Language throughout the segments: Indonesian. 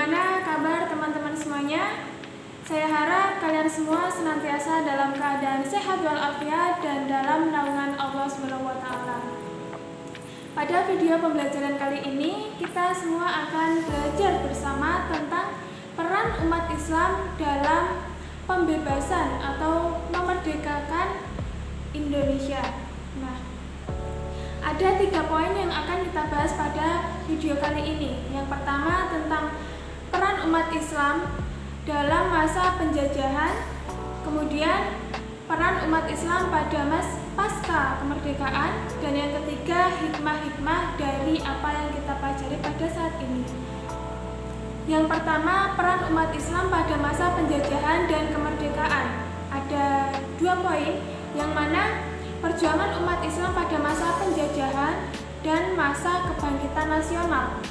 Bagaimana kabar teman-teman semuanya? Saya harap kalian semua senantiasa dalam keadaan sehat walafiat dan dalam naungan Allah SWT. Pada video pembelajaran kali ini, kita semua akan belajar bersama tentang peran umat Islam dalam pembebasan atau memerdekakan Indonesia. Nah, ada 3 poin yang akan kita bahas pada video kali ini. Yang pertama tentang peran umat Islam dalam masa penjajahan, kemudian peran umat Islam pada pasca kemerdekaan, dan yang ketiga hikmah-hikmah dari apa yang kita pelajari pada saat ini. Yang pertama, peran umat Islam pada masa penjajahan dan kemerdekaan. Ada 2 poin, yang mana perjuangan umat Islam pada masa penjajahan dan masa kebangkitan nasional.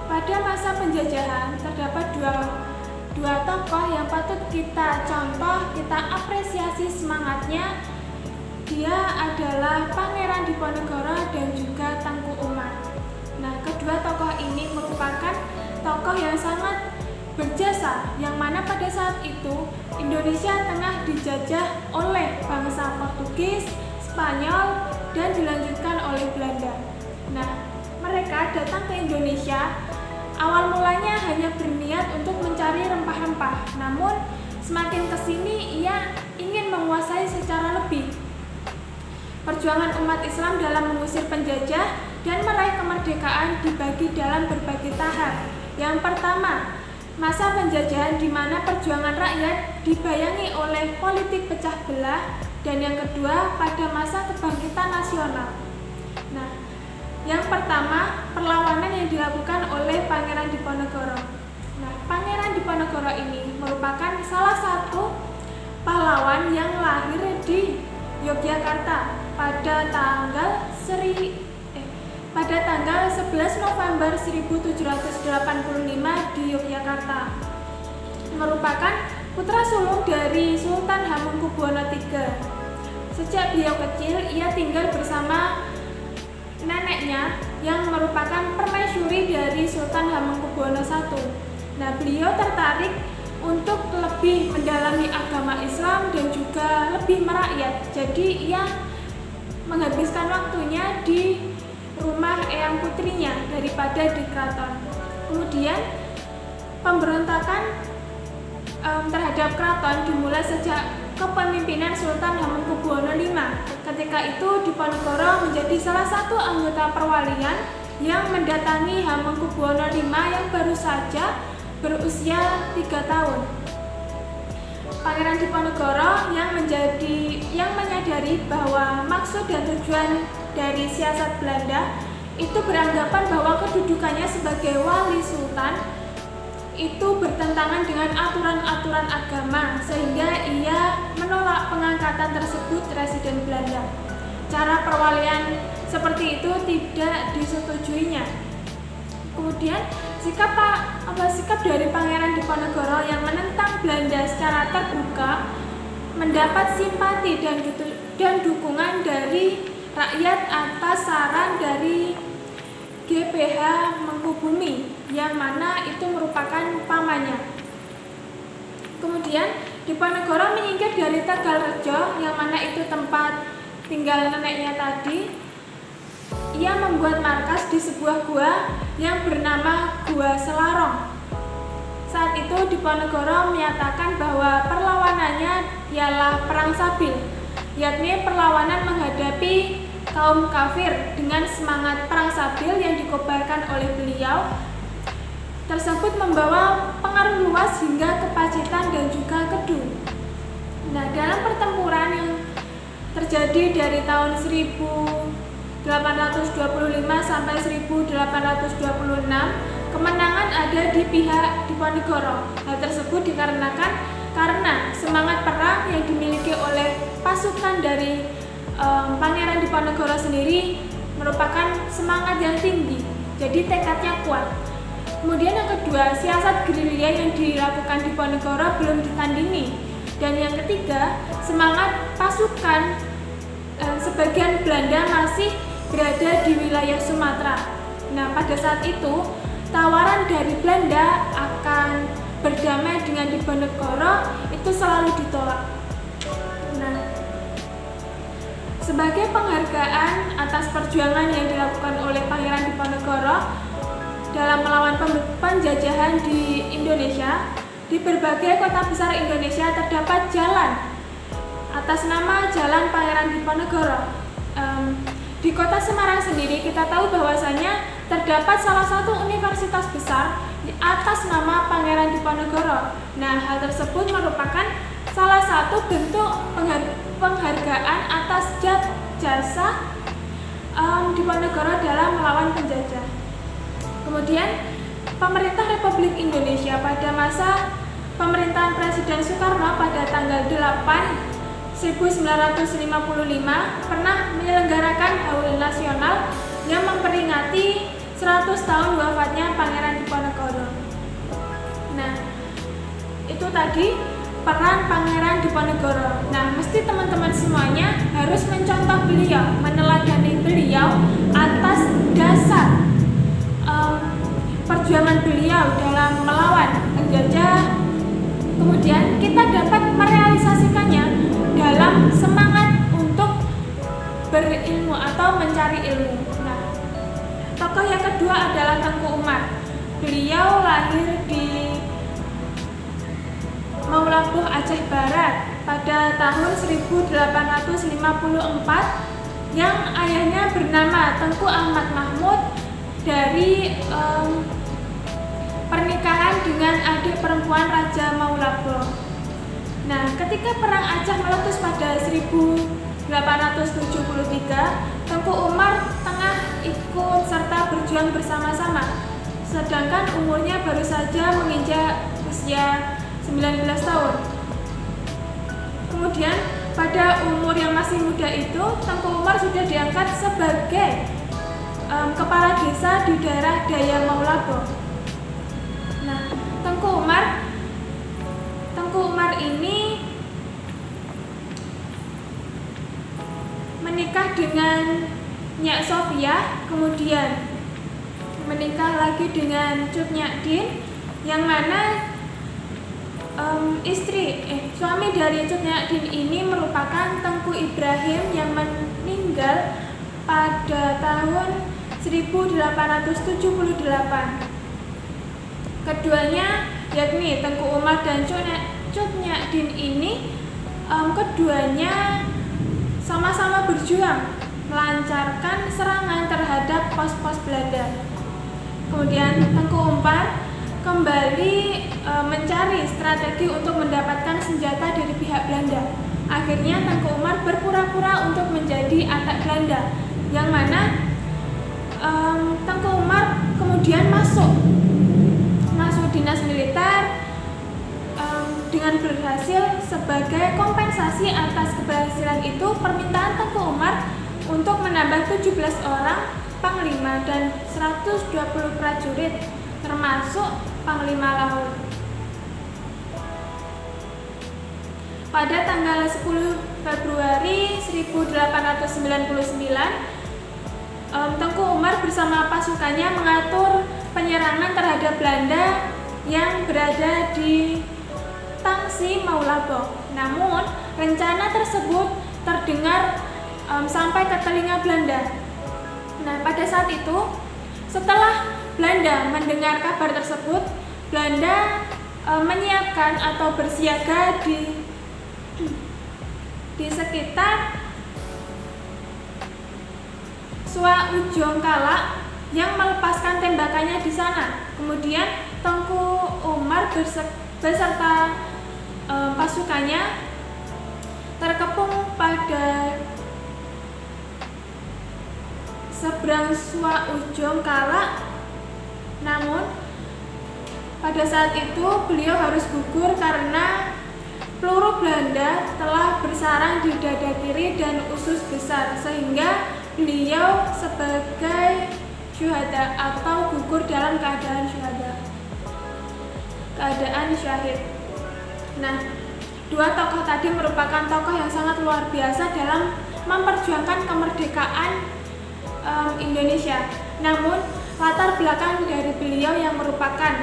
Pada masa penjajahan terdapat dua tokoh yang patut kita contoh, kita apresiasi semangatnya. Dia adalah Pangeran Diponegoro dan juga Tengku Umar. Nah, kedua tokoh ini merupakan tokoh yang sangat berjasa, yang mana pada saat itu Indonesia tengah dijajah oleh bangsa Portugis, Spanyol, dan dilanjutkan oleh Belanda. Nah, mereka datang ke Indonesia. Awal mulanya hanya berniat untuk mencari rempah-rempah, namun semakin kesini ia ingin menguasai secara lebih. Perjuangan umat Islam dalam mengusir penjajah dan meraih kemerdekaan dibagi dalam berbagai tahap. Yang pertama, masa penjajahan di mana perjuangan rakyat dibayangi oleh politik pecah belah, dan yang kedua pada masa kebangkitan nasional. Nah, yang pertama, perlawanan yang dilakukan oleh Pangeran Diponegoro. Nah, Pangeran Diponegoro ini merupakan salah satu pahlawan yang lahir di Yogyakarta pada tanggal 11 November 1785 di Yogyakarta. Merupakan putra sulung dari Sultan Hamengkubuwono III. Sejak beliau kecil, ia tinggal bersama neneknya yang merupakan permaisuri dari Sultan Hamengkubuwono I. Nah, beliau tertarik untuk lebih mendalami agama Islam dan juga lebih merakyat. Jadi ia menghabiskan waktunya di rumah eyang putrinya daripada di keraton. Kemudian pemberontakan terhadap keraton dimulai sejak kepemimpinan Sultan Hamengkubuwono V. Ketika itu Diponegoro menjadi salah satu anggota perwalian yang mendatangi Hamengkubuwono V yang baru saja berusia 3 tahun. Pangeran Diponegoro yang menyadari bahwa maksud dan tujuan dari siasat Belanda itu beranggapan bahwa kedudukannya sebagai wali sultan itu bertentangan dengan aturan-aturan agama, sehingga ia menolak pengangkatan tersebut Residen Belanda. Cara perwalian seperti itu tidak disetujuinya. Kemudian sikap dari Pangeran Diponegoro yang menentang Belanda secara terbuka mendapat simpati dan dukungan dari rakyat atas saran dari GBH Mangkubumi, yang mana itu merupakan pamannya. Kemudian Diponegoro menyingkir dari Tegalrejo, yang mana itu tempat tinggal neneknya tadi. Ia membuat markas di sebuah gua yang bernama Gua Selarong. Saat itu Diponegoro menyatakan bahwa perlawanannya ialah perang sabil, yakni perlawanan menghadapi kaum kafir dengan semangat perang sabil yang dikobarkan oleh beliau. Tersebut membawa pengaruh luas hingga ke Pacitan dan juga Kedu. Nah, dalam pertempuran yang terjadi dari tahun 1825 sampai 1826, kemenangan ada di pihak Diponegoro. Hal tersebut dikarenakan karena semangat perang yang dimiliki oleh pasukan dari Pangeran Diponegoro sendiri merupakan semangat yang tinggi, jadi tekadnya kuat. Kemudian yang kedua, siasat gerilya yang dilakukan Diponegoro belum ditandingi. Dan yang ketiga, semangat pasukan sebagian Belanda masih berada di wilayah Sumatera. Nah, pada saat itu tawaran dari Belanda akan berdamai dengan Diponegoro itu selalu ditolak. Nah, sebagai penghargaan atas perjuangan yang dilakukan oleh Pangeran Diponegoro dalam melawan penjajahan di Indonesia, di berbagai kota besar Indonesia terdapat jalan atas nama Jalan Pangeran Diponegoro. Di kota Semarang sendiri kita tahu bahwasanya terdapat salah satu universitas besar atas nama Pangeran Diponegoro. Nah, hal tersebut merupakan salah satu bentuk penghargaan atas jasa Diponegoro dalam melawan penjajah. Kemudian, pemerintah Republik Indonesia pada masa pemerintahan Presiden Soekarno pada tanggal 8 1955 pernah menyelenggarakan haul nasional yang memperingati 100 tahun wafatnya Pangeran Diponegoro. Nah, itu tadi peran Pangeran Diponegoro. Nah, mesti teman-teman semuanya harus mencontoh beliau, meneladani beliau atas dasar perjuangan beliau dalam melawan penjajah. Kemudian kita dapat merealisasikannya dalam semangat untuk berilmu atau mencari ilmu. Nah, tokoh yang kedua adalah Tengku Umar. Beliau lahir di Maulaboh, Aceh Barat pada tahun 1854 yang ayahnya bernama Tengku Ahmad Mahmud dari pernikahan dengan adik perempuan Raja Maulaboh. Nah, ketika Perang Aceh meletus pada 1873, Tengku Umar tengah ikut serta berjuang bersama-sama, sedangkan umurnya baru saja menginjak usia 19 tahun. Kemudian, pada umur yang masih muda itu, Tengku Umar sudah diangkat sebagai kepala desa di daerah Daya Maulaboh. Nah, Tengku Umar ini menikah dengan Nyak Sofia, kemudian menikah lagi dengan Cut Nyak Din, yang mana suami dari Cut Nyak Din ini merupakan Tengku Ibrahim yang meninggal pada tahun 1878. Keduanya yakni Tengku Umar dan Cut Nyak Din ini keduanya sama-sama berjuang melancarkan serangan terhadap pos-pos Belanda. Kemudian Tengku Umar kembali mencari strategi untuk mendapatkan senjata dari pihak Belanda. Akhirnya Tengku Umar berpura-pura untuk menjadi anak Belanda, yang mana Tengku Umar kemudian masuk dinas militer dengan berhasil. Sebagai kompensasi atas keberhasilan itu, permintaan Tengku Umar untuk menambah 17 orang panglima dan 120 prajurit termasuk panglima laut. Pada tanggal 10 Februari 1899, Tengku Umar bersama pasukannya mengatur penyerangan terhadap Belanda yang berada di Tangsi Maulaboh. Namun, rencana tersebut terdengar sampai ke telinga Belanda. Nah, pada saat itu, setelah Belanda mendengar kabar tersebut, Belanda menyiapkan atau bersiaga di sekitar Sua Ujong Kalak yang melepaskan tembakannya di sana. Kemudian Tengku Umar beserta pasukannya terkepung pada seberang Sua Ujong Kalak. Namun pada saat itu beliau harus gugur karena peluru Belanda telah bersarang di dada kiri dan usus besar, sehingga beliau sebagai syuhada atau gugur dalam keadaan syahid. Nah, dua tokoh tadi merupakan tokoh yang sangat luar biasa dalam memperjuangkan kemerdekaan Indonesia. Namun latar belakang dari beliau yang merupakan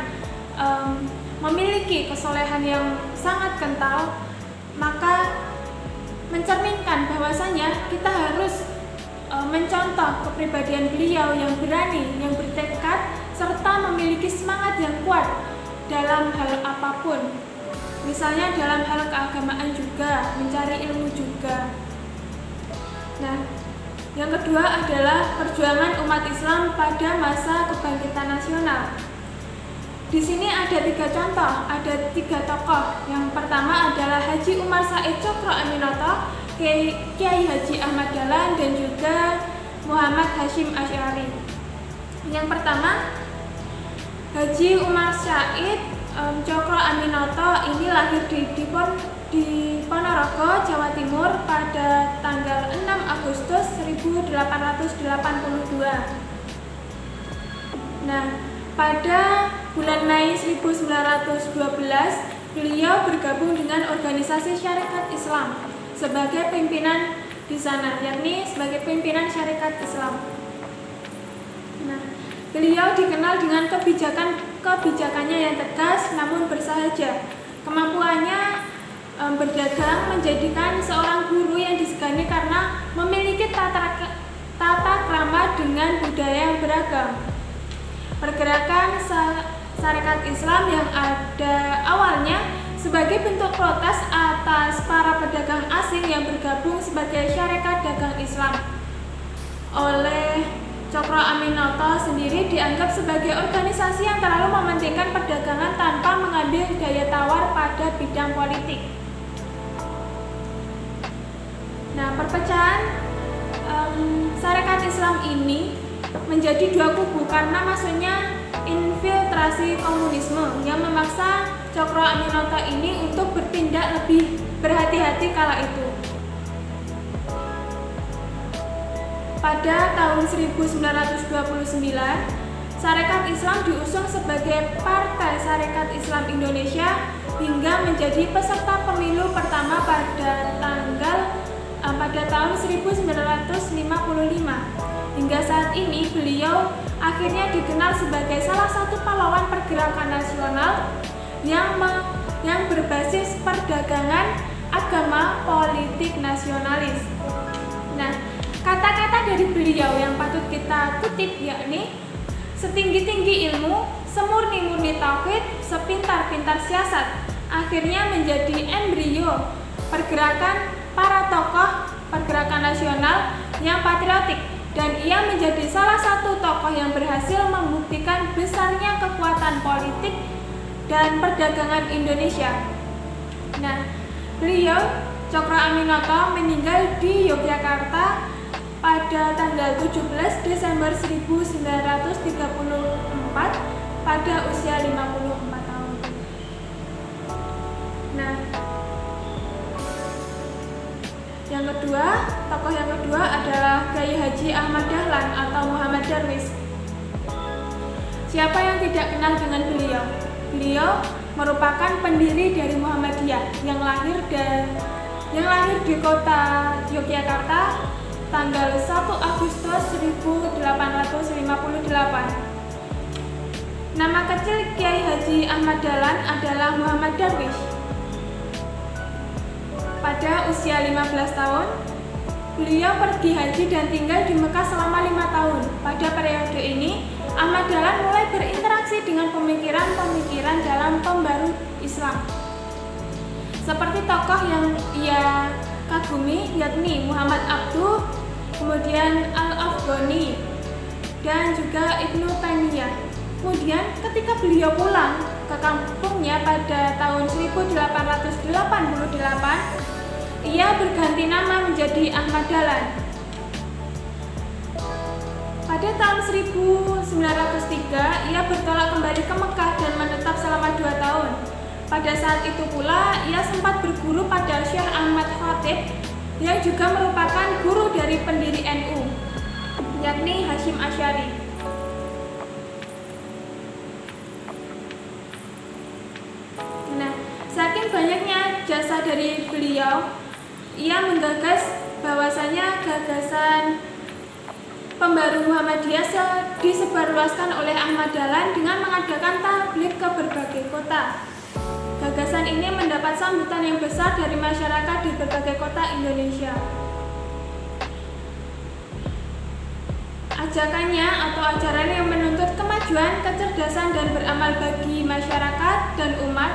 memiliki kesolehan yang sangat kental, maka mencerminkan bahwasanya kita harus mencontoh kepribadian beliau yang berani, yang bertekad, serta memiliki semangat yang kuat dalam hal apapun. Misalnya dalam hal keagamaan juga, mencari ilmu juga. Nah, yang kedua adalah perjuangan umat Islam pada masa kebangkitan nasional. Di sini ada 3 contoh, ada 3 tokoh. Yang pertama adalah Haji Umar Said Cokro Aminoto, Kiai Haji Ahmad Dahlan, dan juga Muhammad Hasyim Asy'ari. Yang pertama, Haji Umar Said Cokro Aminoto ini lahir di Ponorogo, Jawa Timur pada tanggal 6 Agustus 1882. Nah, pada bulan Mei 1912, beliau bergabung dengan organisasi Syarikat Islam sebagai pimpinan di sana, yakni sebagai pimpinan Syarikat Islam. Nah, beliau dikenal dengan kebijakannya yang tegas namun bersahaja. Kemampuannya berdagang menjadikan seorang guru yang disegani karena memiliki tata krama dengan budaya yang beragam. Pergerakan Syarikat Islam yang ada awalnya sebagai bentuk protes atas para pedagang asing yang bergabung sebagai Syarikat Dagang Islam oleh Cokro Aminoto sendiri dianggap sebagai organisasi yang terlalu mementingkan perdagangan tanpa mengambil daya tawar pada bidang politik. Nah, perpecahan Syarikat Islam ini menjadi 2 kubu karena masuknya infiltrasi komunisme yang memaksa Cokro Aminoto ini untuk bertindak lebih berhati-hati kala itu. Pada tahun 1929, Syarikat Islam diusung sebagai Partai Syarikat Islam Indonesia hingga menjadi peserta pemilu pertama pada tahun 1955. Hingga saat ini beliau akhirnya dikenal sebagai salah satu pahlawan pergerakan nasional yang berbasis perdagangan, agama, politik nasionalis. Nah, kata-kata dari beliau yang patut kita kutip yakni setinggi-tinggi ilmu, semurni-murni tauhid, sepintar-pintar siasat, akhirnya menjadi embrio pergerakan para tokoh pergerakan nasional yang patriotik. Dan ia menjadi salah satu tokoh yang berhasil membuktikan besarnya kekuatan politik dan perdagangan Indonesia. Nah, beliau Cokro Aminoto meninggal di Yogyakarta pada tanggal 17 Desember 1934 pada usia 54 tahun. Nah, tokoh yang kedua adalah Kiai Haji Ahmad Dahlan atau Muhammad Darwis. Siapa yang tidak kenal dengan beliau? Beliau merupakan pendiri dari Muhammadiyah yang lahir di kota Yogyakarta tanggal 1 Agustus 1858. Nama kecil Kiai Haji Ahmad Dahlan adalah Muhammad Darwis. Pada usia 15 tahun, beliau pergi haji dan tinggal di Mekah selama 5 tahun. Pada periode ini, Ahmad Dahlan mulai berinteraksi dengan pemikiran-pemikiran dalam pembaru Islam. Seperti tokoh yang ia kagumi, yakni Muhammad Abduh, kemudian Al-Afghani, dan juga Ibnu Taimiyah. Kemudian ketika beliau pulang ke kampungnya pada tahun 1888, ia berganti nama menjadi Ahmad Dahlan. Pada tahun 1903, ia bertolak kembali ke Mekah dan menetap selama 2 tahun. Pada saat itu pula, ia sempat berguru pada Syekh Ahmad Khatib yang juga merupakan guru dari pendiri NU, yakni Hasyim Asy'ari. Nah, saking banyaknya jasa dari beliau, ia menggagas bahwasanya gagasan pembaru Muhammadiyah disebarluaskan oleh Ahmad Dahlan dengan mengadakan tabligh ke berbagai kota. Gagasan ini mendapat sambutan yang besar dari masyarakat di berbagai kota Indonesia. Ajakannya atau ajaran yang menuntut kemajuan, kecerdasan, dan beramal bagi masyarakat dan umat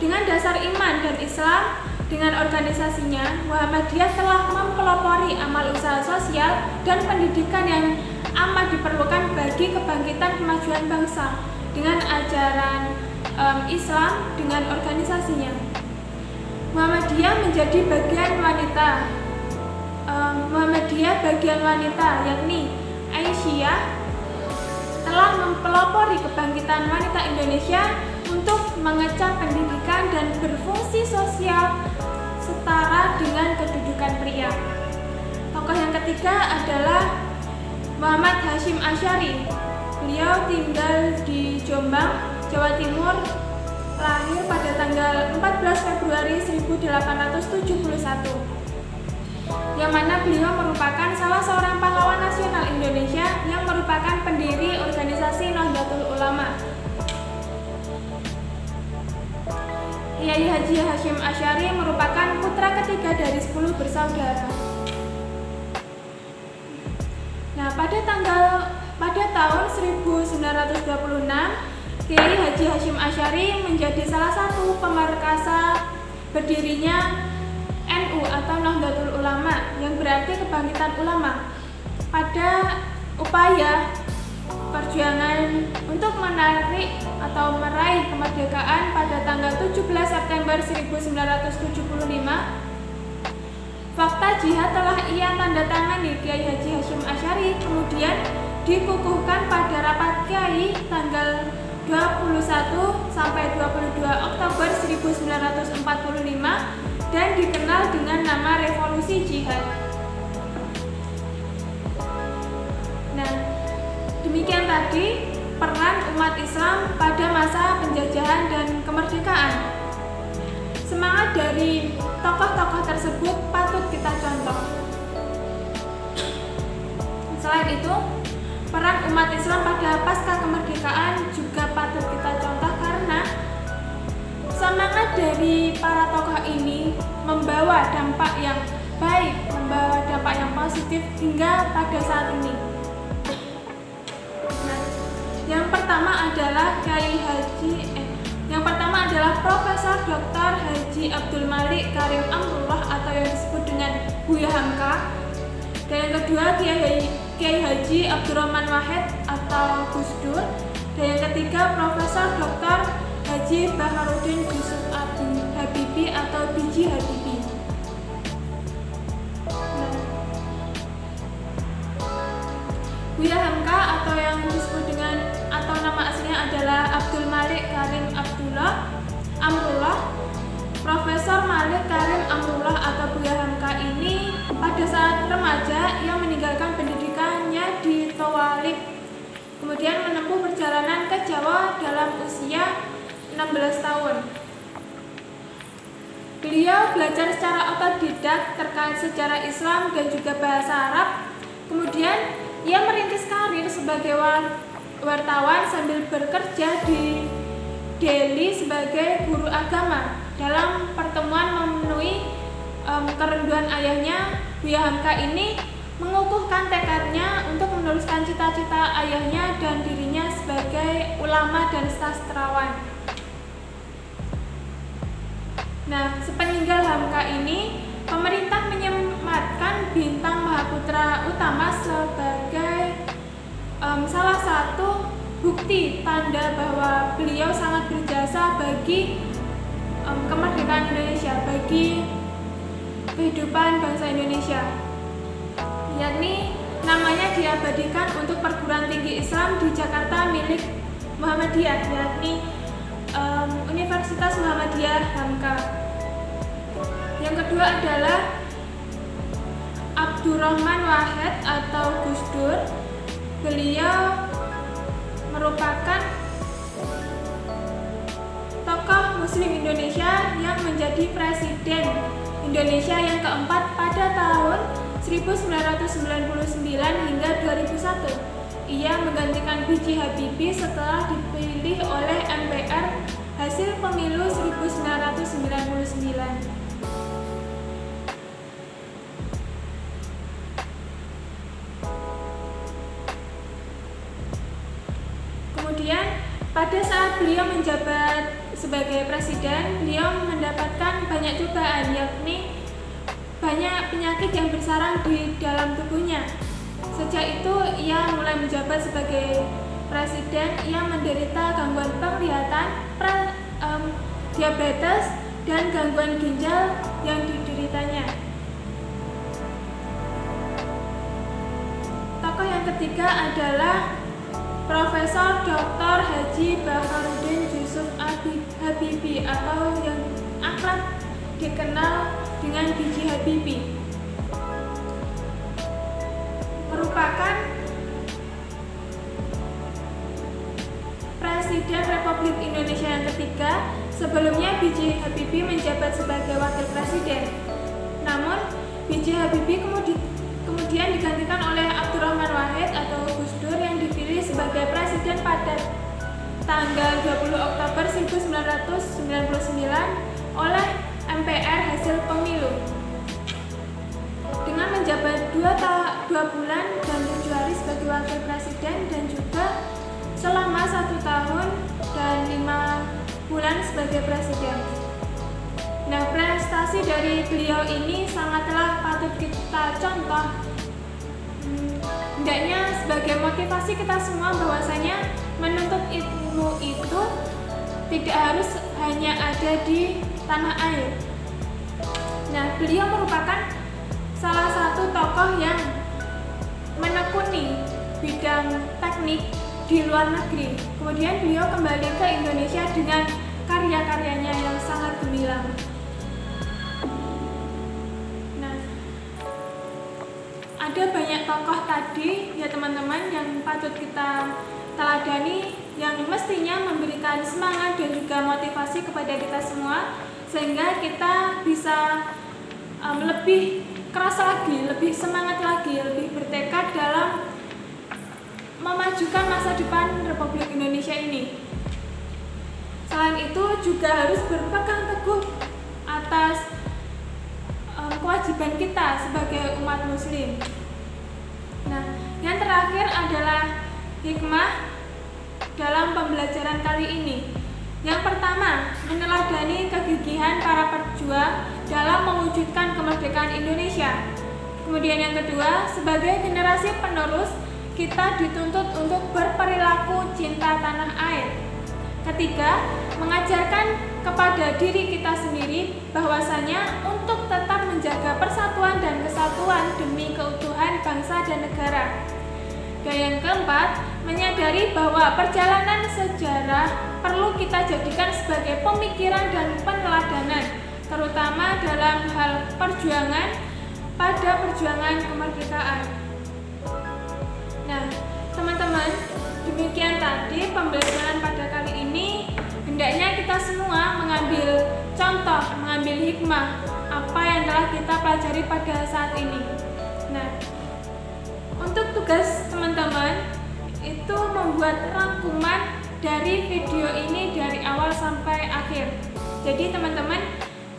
dengan dasar iman dan Islam. Dengan organisasinya, Muhammadiyah telah mempelopori amal usaha sosial dan pendidikan yang amat diperlukan bagi kebangkitan kemajuan bangsa. Dengan ajaran Islam, dengan organisasinya, Muhammadiyah menjadi bagian wanita. Muhammadiyah bagian wanita, yakni Aisyah, telah mempelopori kebangkitan wanita Indonesia untuk mengecap pendidikan dan berfungsi sosial setara dengan kedudukan pria. Tokoh yang ketiga adalah Muhammad Hasyim Asy'ari. Beliau tinggal di Jombang, Jawa Timur, lahir pada tanggal 14 Februari 1871, yang mana beliau merupakan salah seorang pahlawan nasional Indonesia yang merupakan pendiri organisasi Nahdlatul Ulama. Kiai Haji Hasyim Asy'ari merupakan putra ketiga dari 10 bersaudara. Nah, pada tahun 1926, Kiai Haji Hasyim Asy'ari menjadi salah satu pemerkasa berdirinya NU atau Nahdlatul Ulama, yang berarti kebangkitan ulama. Pada upaya perjuangan untuk menarik atau meraih kemerdekaan pada tanggal 17 September 1975, fakta jihad telah ia tanda tangani Kiai Haji Hasyim Asy'ari, kemudian dikukuhkan pada rapat Kiai tanggal 21 sampai 22 Oktober 1945 dan dikenal dengan nama Revolusi Jihad. Nah, demikian tadi peran umat Islam pada masa penjajahan dan kemerdekaan. Semangat dari tokoh-tokoh tersebut patut kita contoh. Selain itu, peran umat Islam pada pasca kemerdekaan juga patut kita contoh karena semangat dari para tokoh ini membawa dampak yang baik, membawa dampak yang positif hingga pada saat ini. Nah, yang pertama adalah Profesor Dr. Haji Abdul Malik Karim Amrullah atau yang disebut dengan Buya Hamka. Dan yang kedua Kiai Haji Abdurrahman Wahid atau Gus Dur. Dan yang ketiga Profesor Dr. Haji Baharudin Yusuf Habibie atau B.J. Habibie. Buya Hamka atau yang disebut dengan atau nama aslinya adalah Abdul Malik Karim Amrullah. Profesor Malik Karim Amrullah atau Buya Hamka ini pada saat remaja ia meninggalkan pendidikannya di Tawalib, kemudian menempuh perjalanan ke Jawa dalam usia 16 tahun. Beliau belajar secara otodidak terkait sejarah Islam dan juga bahasa Arab. Kemudian ia merintis karir sebagai wartawan sambil bekerja di Delhi sebagai guru agama. Dalam pertemuan memenuhi kerinduan ayahnya, Buya Hamka ini mengukuhkan tekadnya untuk meneruskan cita-cita ayahnya dan dirinya sebagai ulama dan sastrawan. Nah, sepeninggal Hamka ini, pemerintah menyematkan bintang Mahaputra Utama sebagai salah satu bukti tanda bahwa beliau sangat berjasa bagi kemerdekaan Indonesia, bagi kehidupan bangsa Indonesia, yakni namanya diabadikan untuk perguruan tinggi Islam di Jakarta milik Muhammadiyah, yakni Universitas Muhammadiyah Hamka. Yang kedua adalah Abdurrahman Wahid atau Gus Dur. Beliau merupakan tokoh Muslim Indonesia yang menjadi Presiden Indonesia yang keempat pada tahun 1999 hingga 2001. Ia menggantikan B.J. Habibie setelah dipilih oleh MPR hasil pemilu 1999. Kemudian pada saat beliau menjabat sebagai presiden, beliau mendapatkan banyak cobaan, yakni banyak penyakit yang bersarang di dalam tubuhnya. Sejak itu ia mulai menjabat sebagai presiden. Ia menderita gangguan penglihatan, diabetes, dan gangguan ginjal yang dideritanya. Tokoh yang ketiga adalah Profesor Dr. Haji Baharudin Yusuf Habibie atau yang akrab dikenal dengan B.J. Habibie. Merupakan Presiden Republik Indonesia yang ketiga. Sebelumnya B.J. Habibie menjabat sebagai wakil presiden. Namun B.J. Habibie kemudian digantikan oleh Abdurrahman Wahid atau Gus Dur yang dipilih sebagai presiden pada tanggal 20 Oktober 1999 oleh MPR hasil pemilu. Dengan menjabat 2 bulan dan 7 hari sebagai wakil presiden dan juga selama 1 tahun dan 5 bulan sebagai presiden. Nah, prestasi dari beliau ini sangatlah patut kita contoh. Hendaknya sebagai motivasi kita semua bahwasanya menuntut ilmu itu tidak harus hanya ada di tanah air. Nah, beliau merupakan salah satu tokoh yang menekuni bidang teknik di luar negeri. Kemudian beliau kembali ke Indonesia dengan karya-karyanya yang sangat gemilang. Nah, ada banyak tokoh tadi ya teman-teman yang patut kita teladani, yang mestinya memberikan semangat dan juga motivasi kepada kita semua, sehingga kita bisa lebih keras lagi, lebih semangat lagi, lebih bertekad dalam memajukan masa depan Republik Indonesia ini. Selain itu juga harus berpegang teguh atas kewajiban kita sebagai umat muslim. Nah, yang terakhir adalah hikmah dalam pembelajaran kali ini. Yang pertama, meneladani kegigihan para pejuang dalam mewujudkan kemerdekaan Indonesia. Kemudian yang kedua, sebagai generasi penerus, kita dituntut untuk berperilaku cinta tanah air. Ketiga, mengajarkan kepada diri kita sendiri bahwasanya untuk tetap menjaga persatuan dan kesatuan demi keutuhan bangsa dan negara. Dan yang keempat, menyadari bahwa perjalanan sejarah perlu kita jadikan sebagai pemikiran dan peneladanan, terutama dalam hal perjuangan pada perjuangan kemerdekaan. Nah, teman-teman, demikian tadi pembelajaran pada kali ini. Hendaknya kita semua mengambil contoh, mengambil hikmah apa yang telah kita pelajari pada saat ini. Nah, untuk tugas teman-teman itu membuat rangkuman dari video ini dari awal sampai akhir. Jadi teman-teman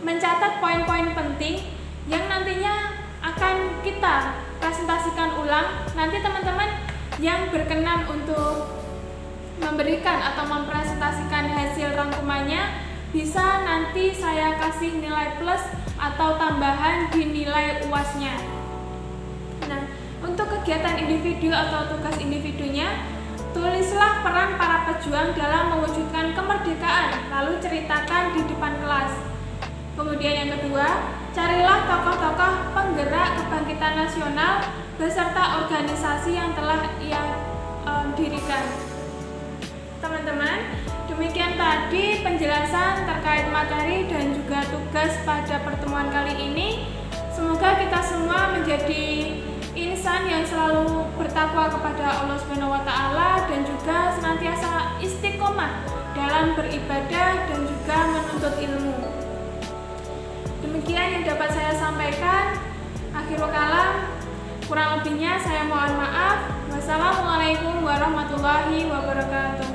mencatat poin-poin penting yang nantinya akan kita presentasikan ulang. Nanti teman-teman yang berkenan untuk memberikan atau mempresentasikan hasil rangkumannya bisa nanti saya kasih nilai plus atau tambahan di nilai UAS-nya. Nah, untuk kegiatan individu atau tugas individunya, tulislah peran para pejuang dalam mewujudkan kemerdekaan, lalu ceritakan di depan kelas. Kemudian yang kedua, carilah tokoh-tokoh penggerak kebangkitan nasional beserta organisasi yang telah ia dirikan. Teman-teman, demikian tadi penjelasan terkait materi dan juga tugas pada pertemuan kali ini. Semoga kita semua menjadi insan yang selalu bertakwa kepada Allah SWT dan juga senantiasa istiqomah dalam beribadah dan juga menuntut ilmu. Demikian yang dapat saya sampaikan. Akhirul kalam. Kurang lebihnya saya mohon maaf. Wassalamualaikum warahmatullahi wabarakatuh.